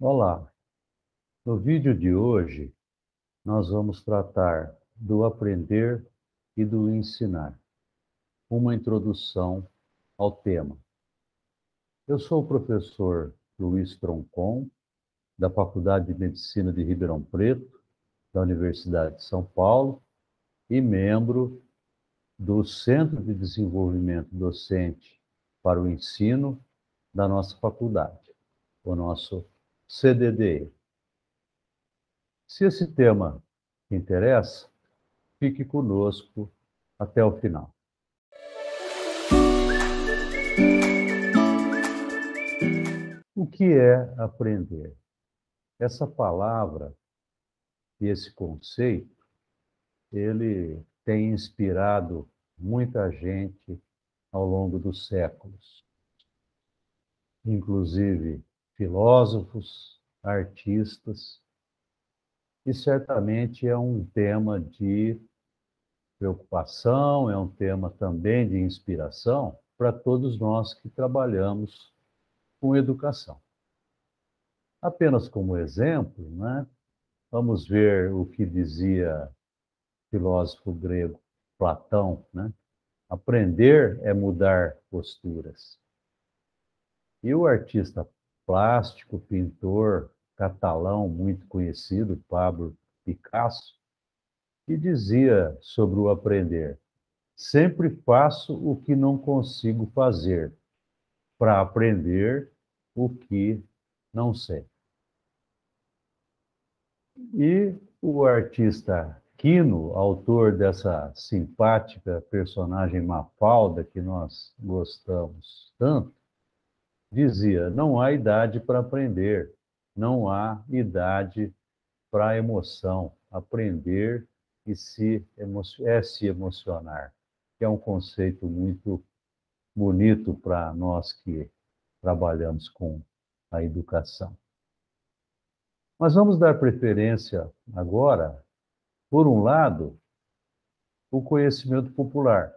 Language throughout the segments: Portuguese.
Olá, no vídeo de hoje nós vamos tratar do aprender e do ensinar, uma introdução ao tema. Eu sou o professor Luiz Troncon, da Faculdade de Medicina de Ribeirão Preto, da Universidade de São Paulo, e membro do Centro de Desenvolvimento Docente para o Ensino da nossa faculdade, o nosso CDDE. Se esse tema te interessa, fique conosco até o final. O que é aprender? Essa palavra e esse conceito, ele tem inspirado muita gente ao longo dos séculos, inclusive filósofos, artistas, e certamente é um tema de preocupação, é um tema também de inspiração para todos nós que trabalhamos com educação. Apenas como exemplo, né, vamos ver o que dizia o filósofo grego Platão, né? Aprender é mudar posturas. E o artista plástico, pintor catalão muito conhecido, Pablo Picasso, que dizia sobre o aprender: sempre faço o que não consigo fazer, para aprender o que não sei. E o artista Quino, autor dessa simpática personagem Mafalda, que nós gostamos tanto, dizia: não há idade para aprender, não há idade para emoção. Aprender e se emocionar, que é um conceito muito bonito para nós que trabalhamos com a educação. Mas vamos dar preferência agora, por um lado, o conhecimento popular,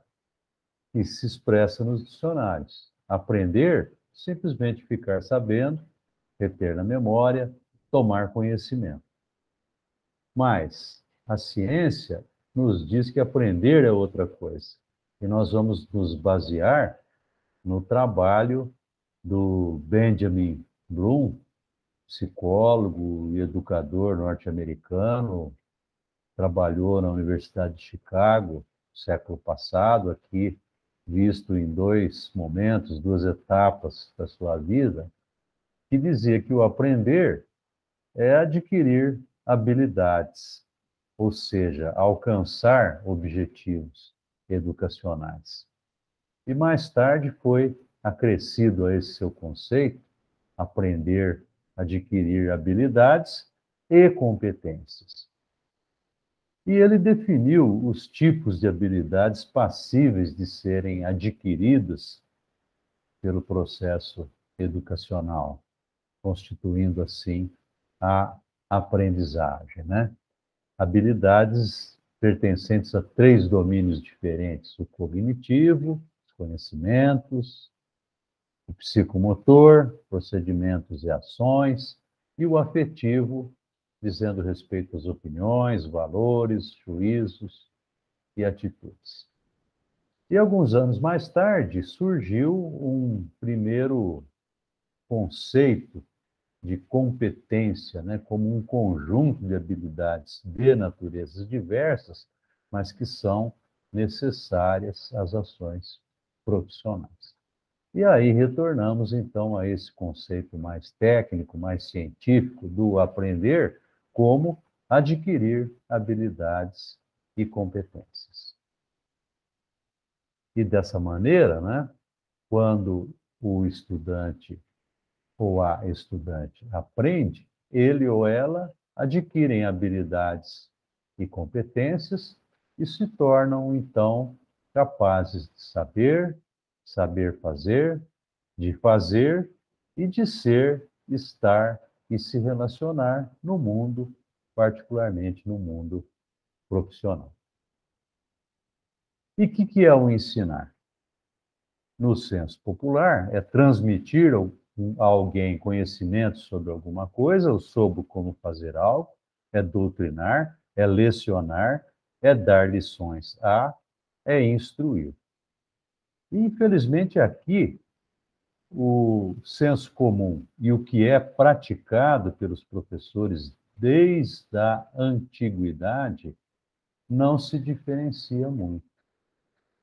que se expressa nos dicionários. Aprender, simplesmente ficar sabendo, reter na memória, tomar conhecimento. Mas a ciência nos diz que aprender é outra coisa. E nós vamos nos basear no trabalho do Benjamin Bloom, psicólogo e educador norte-americano, trabalhou na Universidade de Chicago, século passado, aqui visto em dois momentos, duas etapas da sua vida, que dizia que o aprender é adquirir habilidades, ou seja, alcançar objetivos educacionais. E mais tarde foi acrescido a esse seu conceito, aprender, adquirir habilidades e competências. E ele definiu os tipos de habilidades passíveis de serem adquiridas pelo processo educacional, constituindo assim a aprendizagem, né? Habilidades pertencentes a três domínios diferentes: o cognitivo, os conhecimentos, o psicomotor, procedimentos e ações, e o afetivo, dizendo respeito às opiniões, valores, juízos e atitudes. E alguns anos mais tarde surgiu um primeiro conceito de competência, né, como um conjunto de habilidades de naturezas diversas, mas que são necessárias às ações profissionais. E aí retornamos então a esse conceito mais técnico, mais científico do aprender como adquirir habilidades e competências. E dessa maneira, né, quando o estudante ou a estudante aprende, ele ou ela adquirem habilidades e competências e se tornam, então, capazes de saber, saber fazer, de fazer e de ser, estar e se relacionar no mundo, particularmente no mundo profissional. E o que é o ensinar? No senso popular, é transmitir alguém conhecimento sobre alguma coisa, ou soube como fazer algo, é doutrinar, é lecionar, é dar lições é instruir. E, infelizmente, aqui, o senso comum e o que é praticado pelos professores desde a antiguidade não se diferencia muito.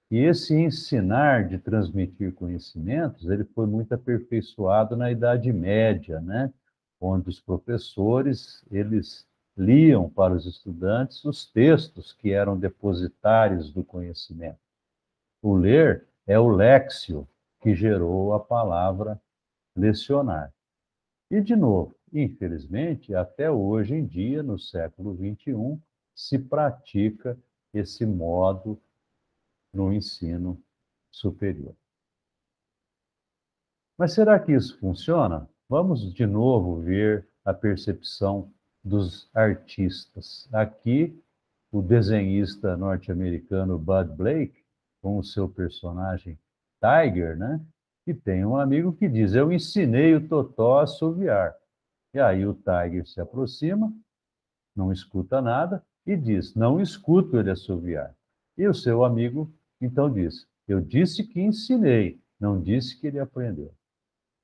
E esse ensinar de transmitir conhecimentos, ele foi muito aperfeiçoado na Idade Média, né? Onde os professores, eles liam para os estudantes os textos que eram depositários do conhecimento. O ler é o léxio que gerou a palavra lecionar. E, de novo, infelizmente, até hoje em dia, no século XXI, se pratica esse modo no ensino superior. Mas será que isso funciona? Vamos de novo ver a percepção dos artistas. Aqui, o desenhista norte-americano Bud Blake, com o seu personagem Tiger, né? E tem um amigo que diz: Eu ensinei o Totó a assoviar. E aí o Tiger se aproxima, não escuta nada e diz: Não escuto ele assoviar. E o seu amigo então diz: Eu disse que ensinei, não disse que ele aprendeu.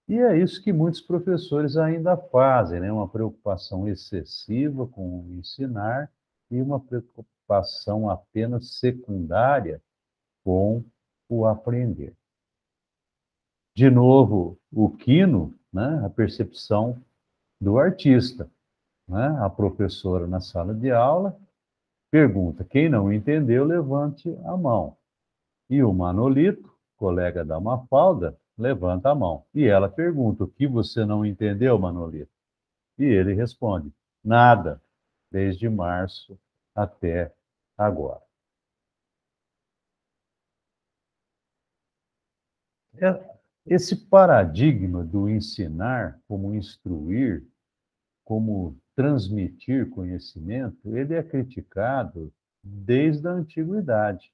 E é isso que muitos professores ainda fazem, né? Uma preocupação excessiva com o ensinar e uma preocupação apenas secundária com o aprender. De novo, o quino, né? A percepção do artista, né? A professora na sala de aula pergunta: quem não entendeu, levante a mão. E o Manolito, colega da Mafalda, levanta a mão. E ela pergunta: o que você não entendeu, Manolito? E ele responde: nada, desde março até agora. Esse paradigma do ensinar como instruir, como transmitir conhecimento, ele é criticado desde a antiguidade.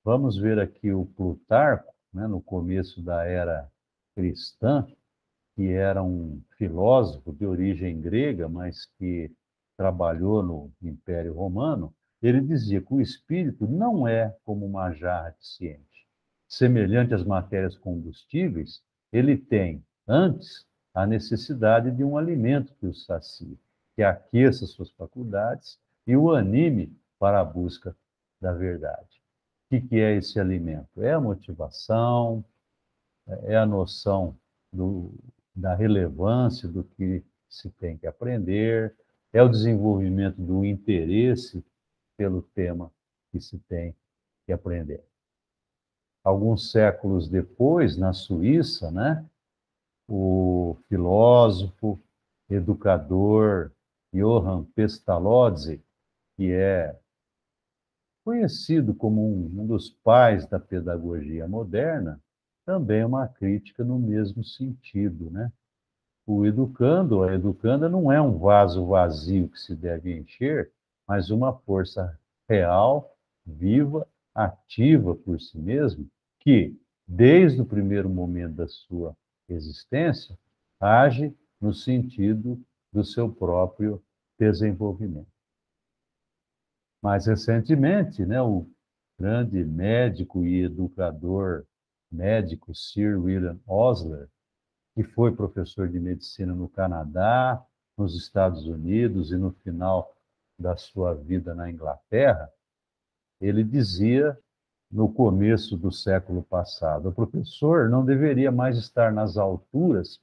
Vamos ver aqui o Plutarco, né, no começo da era cristã, que era um filósofo de origem grega, mas que trabalhou no Império Romano. Ele dizia que o espírito não é como uma jarra de ciente. Semelhante às matérias combustíveis, ele tem, antes, a necessidade de um alimento que o sacie, que aqueça suas faculdades e o anime para a busca da verdade. O que é esse alimento? É a motivação, é a noção da relevância do que se tem que aprender, é o desenvolvimento do interesse pelo tema que se tem que aprender. Alguns séculos depois, na Suíça, né, o filósofo, educador Johann Pestalozzi, que é conhecido como um dos pais da pedagogia moderna, também é uma crítica no mesmo sentido, né? O educando, a educanda, não é um vaso vazio que se deve encher, mas uma força real, viva, ativa por si mesmo, que, desde o primeiro momento da sua existência, age no sentido do seu próprio desenvolvimento. Mais recentemente, né, o grande médico e educador médico Sir William Osler, que foi professor de medicina no Canadá, nos Estados Unidos e no final da sua vida na Inglaterra, ele dizia no começo do século passado: o professor não deveria mais estar nas alturas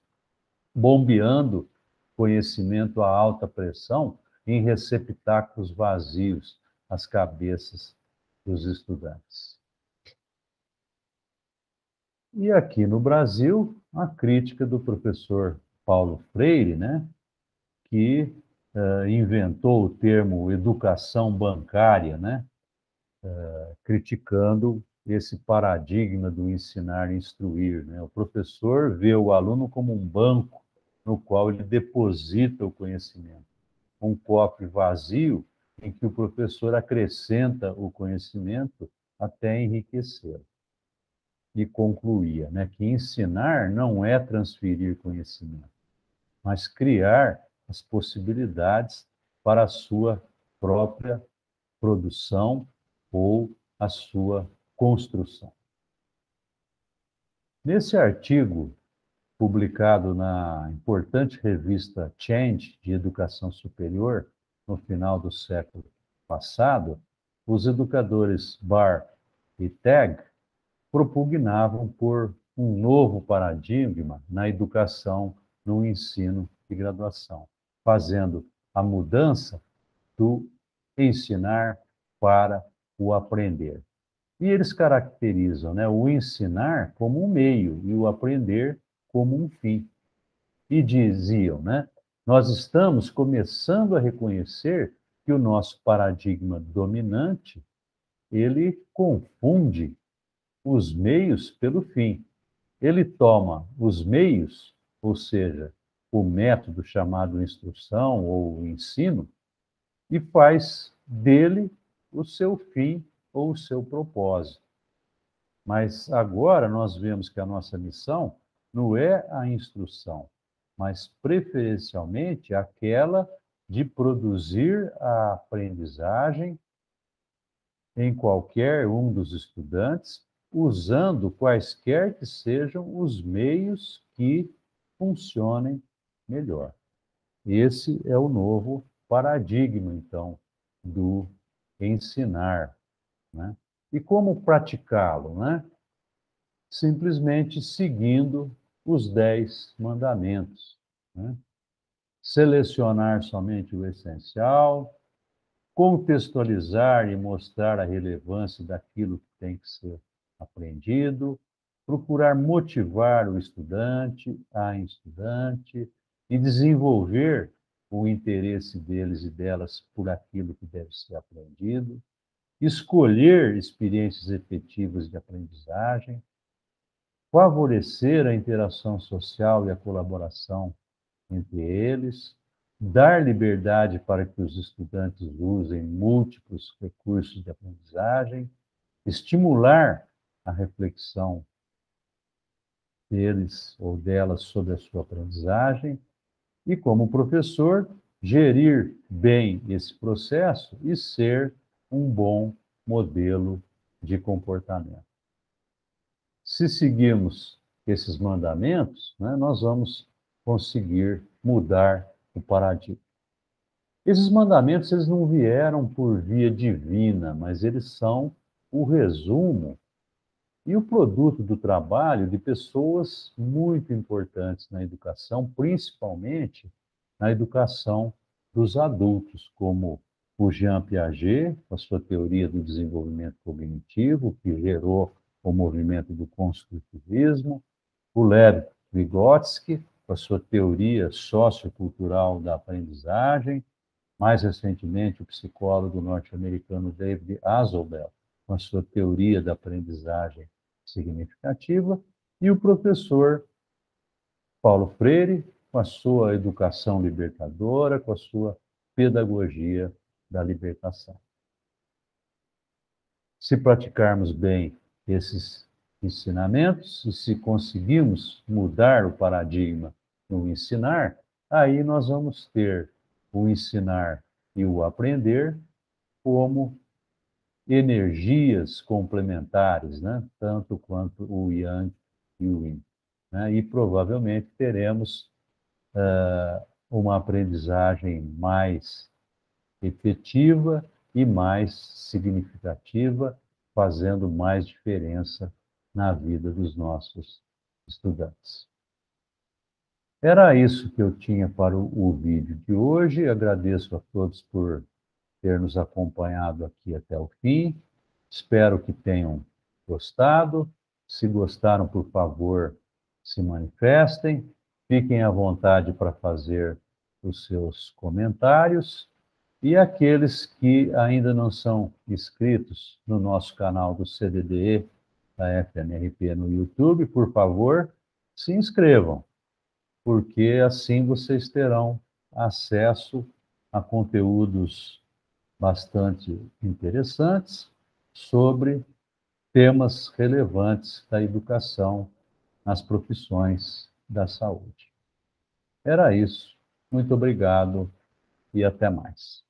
bombeando conhecimento a alta pressão em receptáculos vazios as cabeças dos estudantes. E aqui no Brasil, a crítica do professor Paulo Freire, né, que inventou o termo educação bancária, né, criticando esse paradigma do ensinar e instruir, né? O professor vê o aluno como um banco no qual ele deposita o conhecimento, um cofre vazio em que o professor acrescenta o conhecimento até enriquecê-lo. e concluía, né, que ensinar não é transferir conhecimento, mas criar as possibilidades para a sua própria produção ou a sua construção. Nesse artigo, publicado na importante revista Change de Educação Superior, no final do século passado, os educadores Barr e Tagg propugnavam por um novo paradigma na educação, no ensino e graduação, fazendo a mudança do ensinar para o aprender. E eles caracterizam, né, o ensinar como um meio e o aprender como um fim. E diziam, né, nós estamos começando a reconhecer que o nosso paradigma dominante, ele confunde os meios pelo fim. Ele toma os meios, ou seja, o método chamado instrução ou ensino, e faz dele o seu fim ou o seu propósito. Mas agora nós vemos que a nossa missão não é a instrução, mas preferencialmente aquela de produzir a aprendizagem em qualquer um dos estudantes, usando quaisquer que sejam os meios que funcionem melhor. Esse é o novo paradigma, então, do ensinar, né? E como praticá-lo, né? Simplesmente seguindo os 10 mandamentos, né? Selecionar somente o essencial, contextualizar e mostrar a relevância daquilo que tem que ser aprendido, procurar motivar o estudante, a estudante, e desenvolver o interesse deles e delas por aquilo que deve ser aprendido, escolher experiências efetivas de aprendizagem, favorecer a interação social e a colaboração entre eles, dar liberdade para que os estudantes usem múltiplos recursos de aprendizagem, estimular a reflexão deles ou delas sobre a sua aprendizagem e, como professor, gerir bem esse processo e ser um bom modelo de comportamento. Se seguirmos esses mandamentos, né, nós vamos conseguir mudar o paradigma. Esses mandamentos eles não vieram por via divina, mas eles são o resumo e o produto do trabalho de pessoas muito importantes na educação, principalmente na educação dos adultos, como o Jean Piaget, com a sua teoria do desenvolvimento cognitivo, que gerou o movimento do construtivismo, o Lev Vygotsky, com a sua teoria sociocultural da aprendizagem, mais recentemente o psicólogo norte-americano David Hasselbell, com a sua teoria da aprendizagem significativa, e o professor Paulo Freire, com a sua educação libertadora, com a sua pedagogia da libertação. Se praticarmos bem esses ensinamentos, e se conseguirmos mudar o paradigma no ensinar, aí nós vamos ter o ensinar e o aprender como energias complementares, né? Tanto quanto o Yang e o Yin. Né? E provavelmente teremos uma aprendizagem mais efetiva e mais significativa, fazendo mais diferença na vida dos nossos estudantes. Era isso que eu tinha para o vídeo de hoje. Agradeço a todos por ter nos acompanhado aqui até o fim. Espero que tenham gostado. Se gostaram, por favor, se manifestem. Fiquem à vontade para fazer os seus comentários. E aqueles que ainda não são inscritos no nosso canal do CDDE, da FMRP no YouTube, por favor, se inscrevam, porque assim vocês terão acesso a conteúdos bastante interessantes sobre temas relevantes da educação nas profissões da saúde. Era isso. Muito obrigado e até mais.